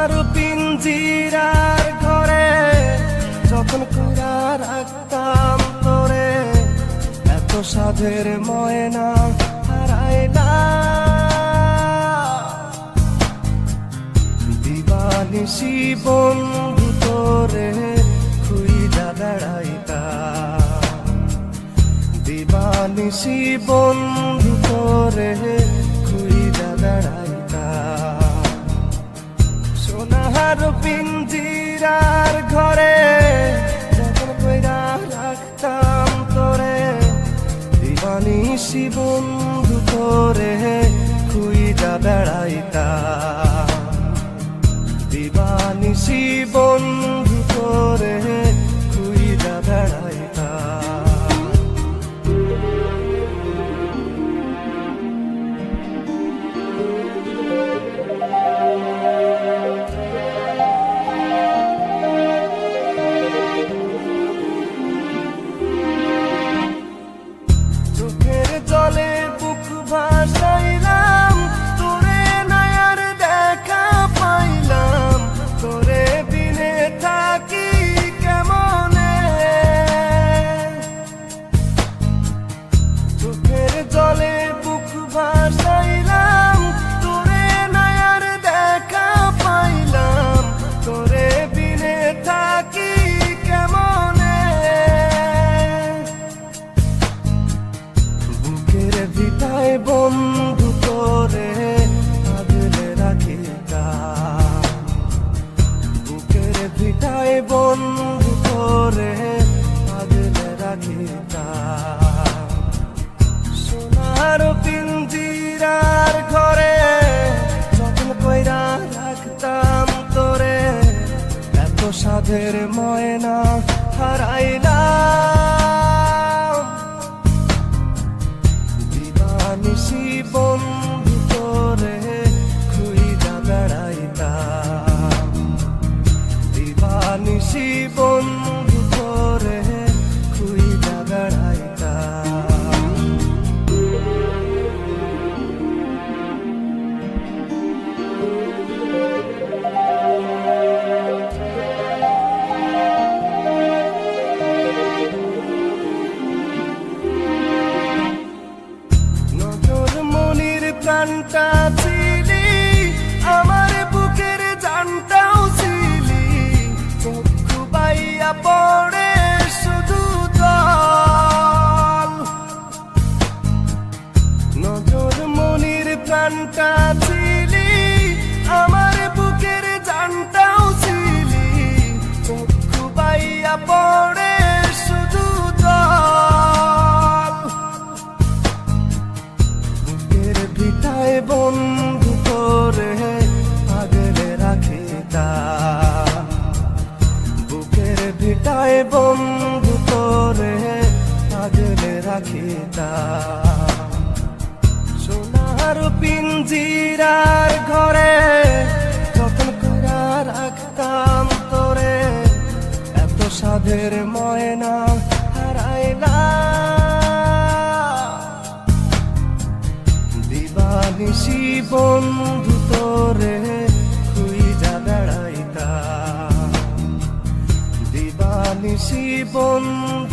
সোনার পিঞ্জিরার ঘরে যখন কইরা রাখতাম তোরে, এত সাধের ময়না হারাইলা। দিবানিশি বন্ধু তোরে খুইজা বেড়াইতা, দিবানিশি বন্ধু তোরে খুইজা বেড়াইতা। সোনার পিঞ্জিরার ঘরে যখন কইরা রাখতাম তোরে, দিবানিশি বন্ধু তোরে খুইজা বেড়াইতা, দিবানিশি বন্ধু তোরে খুইজা বেড়াইতা। চোখের জলে বুক ভাসাইলাম, তোরে নায়ার দেখা পাইলাম, তোরে বিনে থাকি কেমনে। চোখের জলে বুক ভাসাইলাম, তোরে নায়ার দেখা পাইলাম, তোরে বিনে থাকি কেমনে। বুকের ভিটায় বন্ধু তোরে আগলে রাখিতাম, বুকের ভিটায় বন্ধু তোরে আগলে রাখিতাম। সোনার পিঞ্জিরার ঘরে যখন কইরা রাখতাম তোরে, এত সাধের ময়না হারাইলাম। দিবানিশি বন্ধু তোরে খুইজা বেড়াইতাম, দিবানিশি বন্ধু তোরে খুইজা বেড়াইতাম। নজর মনির প্রাণটা ছিলি, আমার বুকের জানটাও ছিলি, চক্ষু বাইয়া পড়ে শুধু জল। নজর মনির প্রাণটা ছিলি, আমার বুকের জানটাও ছিলি, চক্ষু বাইয়া পড়ে শুধু জল। বুকের ভিটায় বন্ধু তোরে আগলে রাখিতাম, বুকের ভিটায় বন্ধু তোরে আগলে রাখিতাম। সোনার পিঞ্জিরার ঘরে যখন কইরা রাখতাম তোরে, এত সাধের ময়না হারাইলা। দিবানিশি বন্ধু তোরে খুইজা বেড়াইতা, দিবানিশি বন্ধু